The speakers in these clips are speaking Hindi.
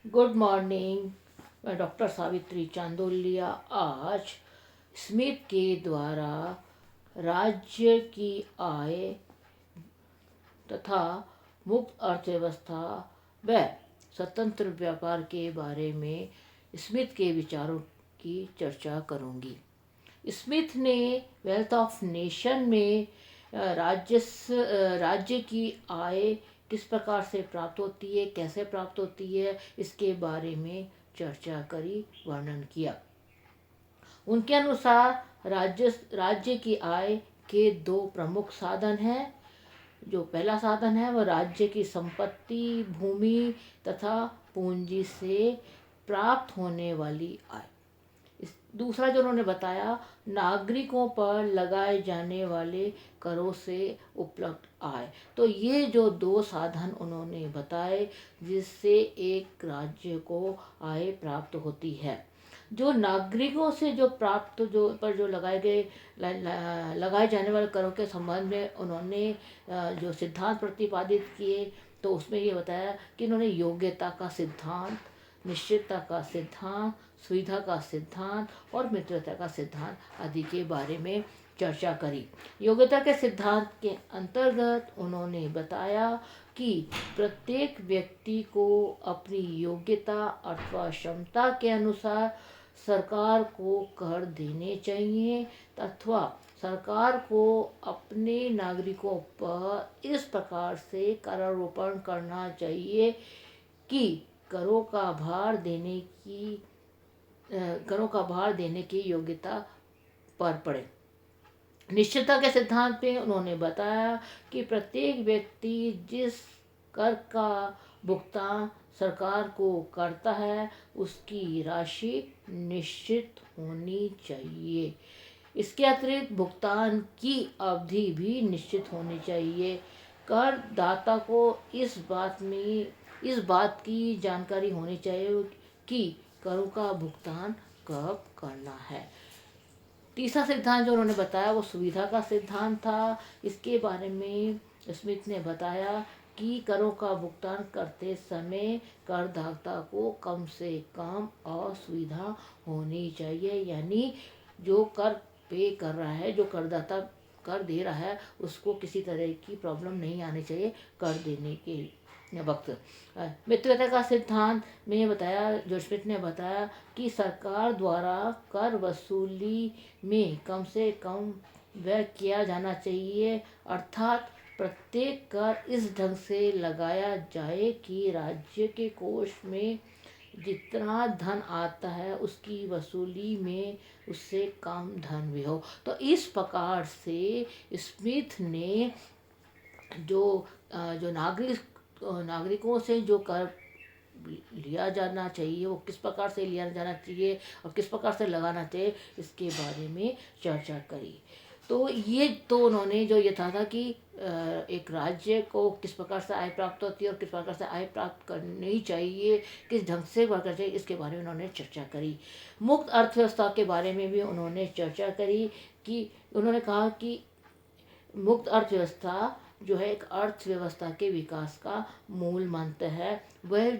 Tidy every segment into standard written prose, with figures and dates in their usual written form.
Good morning. मैं डॉक्टर सावित्री चांदोलिया आज स्मिथ के द्वारा राज्य की आय तथा मुक्त अर्थव्यवस्था व स्वतंत्र व्यापार के बारे में स्मिथ के विचारों की चर्चा करूंगी। स्मिथ ने वेल्थ ऑफ नेशन में राज्य की आय किस प्रकार से प्राप्त होती है, कैसे प्राप्त होती है, इसके बारे में चर्चा करी, वर्णन किया। उनके अनुसार राज्य की आय के दो प्रमुख साधन हैं। जो पहला साधन है वह राज्य की संपत्ति, भूमि तथा पूंजी से प्राप्त होने वाली आय। दूसरा जो उन्होंने बताया, नागरिकों पर लगाए जाने वाले करों से उपलब्ध आय। तो ये जो दो साधन उन्होंने बताए जिससे एक राज्य को आय प्राप्त होती है। जो नागरिकों से जो प्राप्त जो लगाए जाने वाले करों के संबंध में उन्होंने जो सिद्धांत प्रतिपादित किए, तो उसमें ये बताया कि इन्होंने योग्यता का सिद्धांत, निश्चितता का सिद्धांत, सुविधा का सिद्धांत और मित्रता का सिद्धांत आदि के बारे में चर्चा करी। योग्यता के सिद्धांत के अंतर्गत उन्होंने बताया कि प्रत्येक व्यक्ति को अपनी योग्यता अथवा क्षमता के अनुसार सरकार को कर देने चाहिए अथवा सरकार को अपने नागरिकों पर इस प्रकार से करारोपण करना चाहिए कि करों का भार देने की योग्यता पर पड़े। निश्चितता के सिद्धांत में उन्होंने बताया कि प्रत्येक व्यक्ति जिस कर का भुगतान सरकार को करता है उसकी राशि निश्चित होनी चाहिए। इसके अतिरिक्त भुगतान की अवधि भी निश्चित होनी चाहिए। करदाता को इस बात की जानकारी होनी चाहिए कि करों का भुगतान कब करना है। तीसरा सिद्धांत जो उन्होंने बताया वो सुविधा का सिद्धांत था। इसके बारे में स्मिथ ने बताया कि करों का भुगतान करते समय करदाता को कम से कम असुविधा होनी चाहिए, यानी जो कर पे कर रहा है, जो करदाता कर दे रहा है, उसको किसी तरह की प्रॉब्लम नहीं आनी चाहिए कर देने के वक्त। मित्रता का सिद्धांत में बताया, जो स्मिथ ने बताया कि सरकार द्वारा कर वसूली में कम से कम व्यय किया जाना चाहिए, अर्थात प्रत्येक कर इस ढंग से लगाया जाए कि राज्य के कोष में जितना धन आता है उसकी वसूली में उससे कम धन भी हो। तो इस प्रकार से स्मिथ ने जो नागरिकों से जो कर लिया जाना चाहिए वो किस प्रकार से लिया जाना चाहिए और किस प्रकार से लगाना चाहिए, इसके बारे में चर्चा करी। तो ये तो उन्होंने जो ये था कि एक राज्य को किस प्रकार से आय प्राप्त होती है और किस प्रकार से आय प्राप्त करनी चाहिए, किस ढंग से करना चाहिए, इसके बारे में उन्होंने चर्चा करी। मुक्त अर्थव्यवस्था के बारे में भी उन्होंने चर्चा करी कि उन्होंने कहा कि मुक्त अर्थव्यवस्था जो है एक अर्थव्यवस्था के विकास का मूल मंत्र है। वह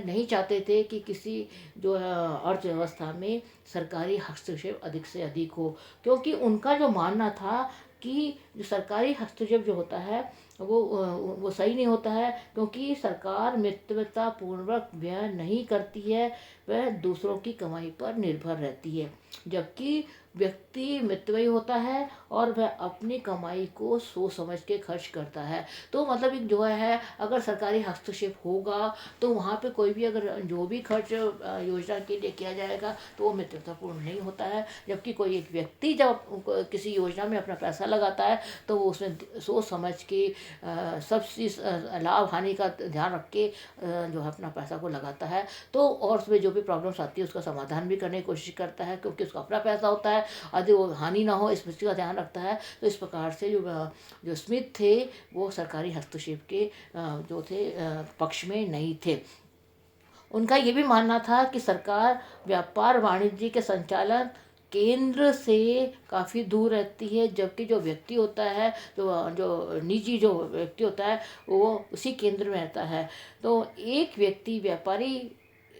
नहीं चाहते थे कि किसी जो अर्थव्यवस्था में सरकारी हस्तक्षेप अधिक से अधिक हो, क्योंकि उनका जो मानना था कि जो सरकारी हस्तक्षेप जो होता है वो सही नहीं होता है, क्योंकि सरकार मित्रता पूर्वक व्यय नहीं करती है, वह दूसरों की कमाई पर निर्भर रहती है, जबकि व्यक्ति मितव्ययी होता है और वह अपनी कमाई को सोच समझ के खर्च करता है। तो मतलब एक जो है, अगर सरकारी हस्तक्षेप होगा तो वहाँ पे कोई भी अगर जो भी खर्च योजना के लिए किया जाएगा तो वो मित्रतापूर्ण नहीं होता है, जबकि कोई एक व्यक्ति जब किसी योजना में अपना पैसा लगाता है तो वो उसमें सोच समझ के सब चीज़ लाभ हानि का ध्यान रख के जो है अपना पैसा को लगाता है। तो और उसमें जो भी प्रॉब्लम्स आती है उसका समाधान भी करने की कोशिश करता है, क्योंकि उसका अपना पैसा होता है, यदि वो हानि ना हो इस चीज़ का ध्यान रखता है। तो इस प्रकार से जो स्मिथ थे वो सरकारी हस्तक्षेप के जो थे पक्ष में नहीं थे। उनका ये भी मानना था कि सरकार व्यापार वाणिज्य के संचालन केंद्र से काफ़ी दूर रहती है, जबकि जो व्यक्ति होता है, जो निजी जो व्यक्ति होता है वो उसी केंद्र में रहता है। तो एक व्यक्ति व्यापारी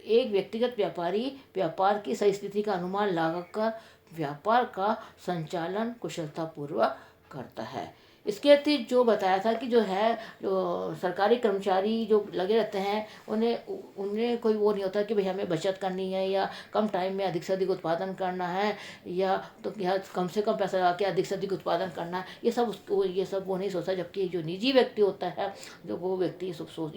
एक व्यक्तिगत व्यापारी व्यापार की सही स्थिति का अनुमान लगाकर व्यापार का संचालन कुशलतापूर्वक करता है। इसके अतिरिक्त जो बताया था कि जो है, जो सरकारी कर्मचारी जो लगे रहते हैं, उन्हें उन्हें कोई वो नहीं होता कि भाई हमें बचत करनी है या कम टाइम में अधिक से अधिक उत्पादन करना है, या कम से कम पैसा लगा के अधिक से अधिक उत्पादन करना है, ये सब वो नहीं सोचता। जबकि जो निजी व्यक्ति होता है, जो वो व्यक्ति इन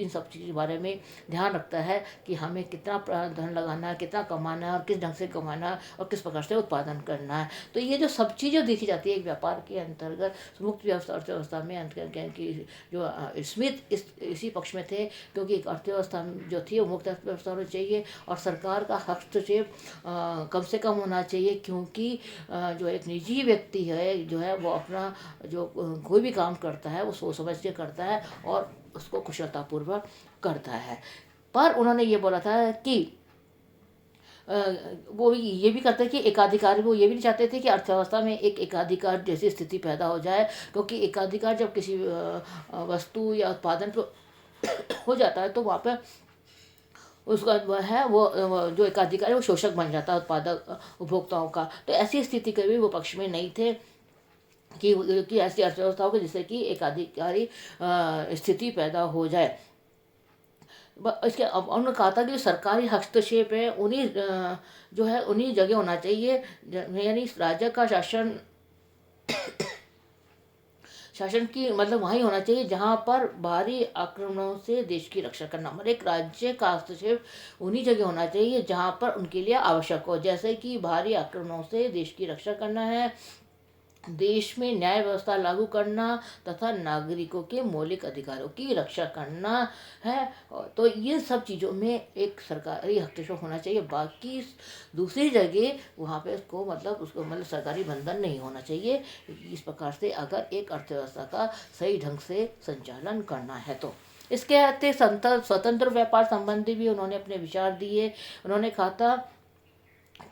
सब चीज़ के बारे में ध्यान रखता है कि हमें कितना धन लगाना है, कितना कमाना है और किस ढंग से कमाना है और किस प्रकार से उत्पादन करना है। तो ये जो सब चीज़ें देखी जाती है एक व्यापार के अंतर्गत, मुक्त अर्थव्यवस्था में की जो स्मिथ इसी पक्ष में थे, क्योंकि एक अर्थव्यवस्था जो थी वो मुक्त अर्थव्यवस्था होनी चाहिए और सरकार का हस्तक्षेप कम से कम होना चाहिए, क्योंकि जो एक निजी व्यक्ति है जो है वो अपना जो कोई भी काम करता है वो सोच समझ के करता है और उसको कुशलतापूर्वक करता है। पर उन्होंने ये बोला था कि वो ये भी करते कि एकाधिकार, वो ये भी नहीं चाहते थे कि अर्थव्यवस्था में एक एकाधिकार जैसी स्थिति पैदा हो जाए, क्योंकि एकाधिकार जब किसी वस्तु या उत्पादन पर हो जाता है तो वहाँ पर उसका वो जो एकाधिकार है वो शोषक बन जाता है उत्पादक उपभोक्ताओं का। तो ऐसी स्थिति कभी वो पक्ष में नहीं थे कि ऐसी अर्थव्यवस्था हो जिससे कि एकाधिकारी स्थिति पैदा हो जाए। इसके उन्होंने कहा था कि सरकारी हस्तक्षेप है उन्हीं जो है उन्हीं जगह होना चाहिए, यानी राज्य का शासन की मतलब वहीं होना चाहिए जहाँ पर बाहरी आक्रमणों से देश की रक्षा करना, मतलब एक राज्य का हस्तक्षेप उन्हीं जगह होना चाहिए जहाँ पर उनके लिए आवश्यक हो। जैसे कि बाहरी आक्रमणों से देश की रक्षा करना है, देश में न्याय व्यवस्था लागू करना तथा नागरिकों के मौलिक अधिकारों की रक्षा करना है। तो ये सब चीज़ों में एक सरकारी हस्तक्षेप होना चाहिए। बाकी दूसरी जगह वहाँ पे उसको सरकारी बंधन नहीं होना चाहिए। इस प्रकार से अगर एक अर्थव्यवस्था का सही ढंग से संचालन करना है तो इसके अतिरिक्त स्वतंत्र व्यापार संबंधी भी उन्होंने अपने विचार दिए। उन्होंने कहा था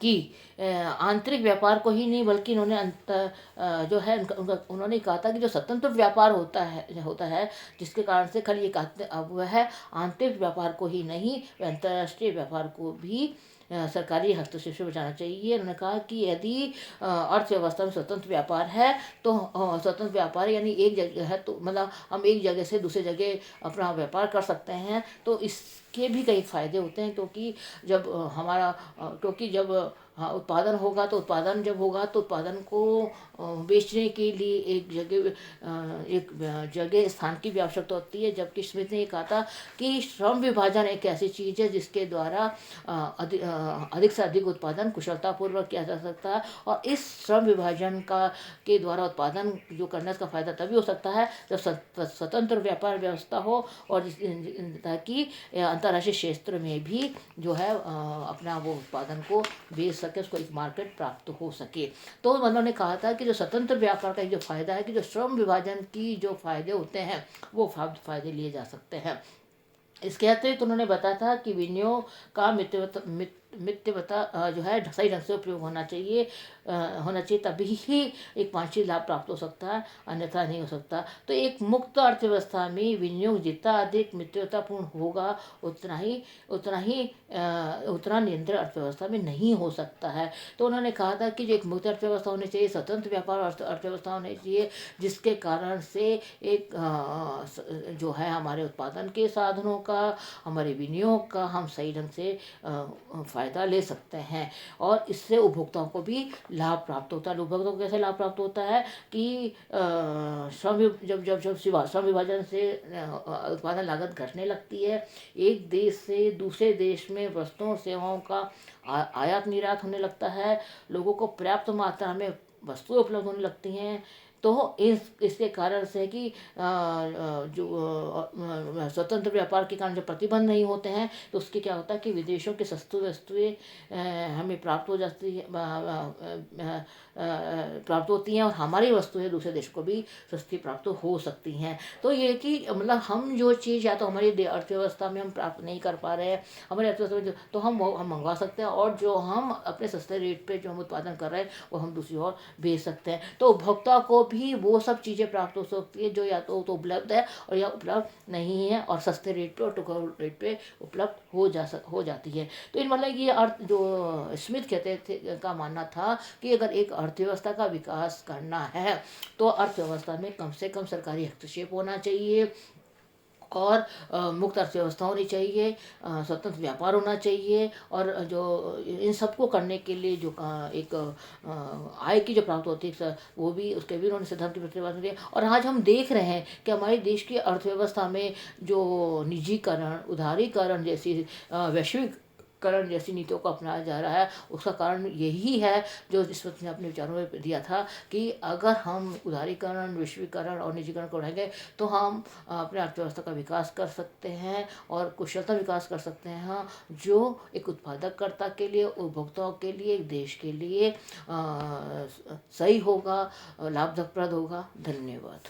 कि आंतरिक व्यापार को ही नहीं बल्कि जो है उन्होंने कहा था कि जो स्वतंत्र व्यापार होता है जिसके कारण से खाली एक वह आंतरिक व्यापार को ही नहीं, अंतर्राष्ट्रीय व्यापार को भी सरकारी हस्तक्षेप से बचाना चाहिए। उन्होंने कहा कि यदि अर्थव्यवस्था में स्वतंत्र व्यापार है तो स्वतंत्र व्यापार यानी एक जगह है तो हम एक जगह से दूसरी जगह अपना व्यापार कर सकते हैं, तो इसके भी कई फायदे होते हैं। क्योंकि जब उत्पादन होगा तो उत्पादन को बेचने के लिए एक जगह स्थान की भी आवश्यकता होती है। जबकि स्मिथ ने कहा था कि श्रम विभाजन एक ऐसी चीज़ है जिसके द्वारा अधिक से अधिक उत्पादन कुशलतापूर्वक किया जा सकता है, और इस श्रम विभाजन के द्वारा उत्पादन जो करने का फायदा तभी हो सकता है जब स्वतंत्र व्यापार व्यवस्था हो और ताकि अंतर्राष्ट्रीय क्षेत्र में भी जो है अपना वो उत्पादन को बेच सके, उसको एक मार्केट प्राप्त हो सके। तो उन्होंने कहा था कि जो स्वतंत्र व्यापार का जो फायदा है कि जो श्रम विभाजन की जो फायदे होते हैं वो फायदे लिए जा सकते हैं। इसके अतिरिक्त उन्होंने बताया था कि विनियोग का मितव्यता जो है सही ढंग से उपयोग होना चाहिए तभी ही एक वांछित लाभ प्राप्त हो सकता है, अन्यथा नहीं हो सकता। तो एक मुक्त अर्थव्यवस्था में विनियोग जितना अधिक मितव्यतापूर्ण होगा उतना नियंत्रण अर्थव्यवस्था में नहीं हो सकता है। तो उन्होंने कहा था कि जो एक मुक्त अर्थव्यवस्था होनी चाहिए, स्वतंत्र व्यापार अर्थव्यवस्था होनी चाहिए, जिसके कारण से एक जो है हमारे उत्पादन के साधनों का, हमारे विनियोग का हम सही ढंग से फ़ायदा ले सकते हैं और इससे उपभोक्ताओं को भी लाभ प्राप्त होता है। उपभोक्ताओं को कैसे लाभ प्राप्त होता है कि श्रम विभाजन से उत्पादन लागत घटने लगती है, एक देश से दूसरे देश में वस्तुओं और सेवाओं का आयात निर्यात होने लगता है, लोगों को पर्याप्त मात्रा में वस्तुएं उपलब्ध होने लगती हैं। तो इसके कारण से कि जो स्वतंत्र व्यापार के कारण जब प्रतिबंध नहीं होते हैं तो उसके क्या होता है कि विदेशों की सस्ती वस्तुएं हमें प्राप्त होती हैं और हमारी वस्तुएं दूसरे देश को भी सस्ती प्राप्त हो सकती हैं। तो ये कि हम जो चीज़ या तो हमारी अर्थव्यवस्था में हम प्राप्त नहीं कर पा रहे हैं, हमारी अर्थव्यवस्था में तो हम मंगवा सकते हैं, और जो हम अपने सस्ते रेट पे जो हम उत्पादन कर रहे हैं वो हम दूसरी ओर बेच सकते हैं। तो उपभोक्ता को भी वो सब चीज़ें प्राप्त हो सकती है जो या तो उपलब्ध है और या उपलब्ध नहीं है, और सस्ते रेट पे और टुकड़ों रेट पे उपलब्ध हो जाती है। तो इन मतलब ये अर्थ जो स्मिथ कहते थे का मानना था कि अगर एक अर्थव्यवस्था का विकास करना है तो अर्थव्यवस्था में कम से कम सरकारी हस्तक्षेप होना चाहिए, और मुक्त अर्थव्यवस्था होनी चाहिए, स्वतंत्र व्यापार होना चाहिए, और जो इन सबको करने के लिए जो एक आय की जो प्राप्त होती है वो भी, उसके भी उन्होंने सिद्धांत की प्रतिपादन किया। और आज हम देख रहे हैं कि हमारे देश की अर्थव्यवस्था में जो निजीकरण, उदारीकरण जैसी वैश्विक करण जैसी नीतियों को अपनाया जा रहा है, उसका कारण यही है जो स्मिथ ने अपने विचारों में दिया था कि अगर हम उदारीकरण, वैश्वीकरण और निजीकरण को बढ़ाएंगे तो हम अपने अर्थव्यवस्था का विकास कर सकते हैं और कुशलता विकास कर सकते हैं, हाँ, जो एक उत्पादककर्ता के लिए, उपभोक्ताओं के लिए, एक देश के लिए सही होगा, लाभप्रद होगा। धन्यवाद।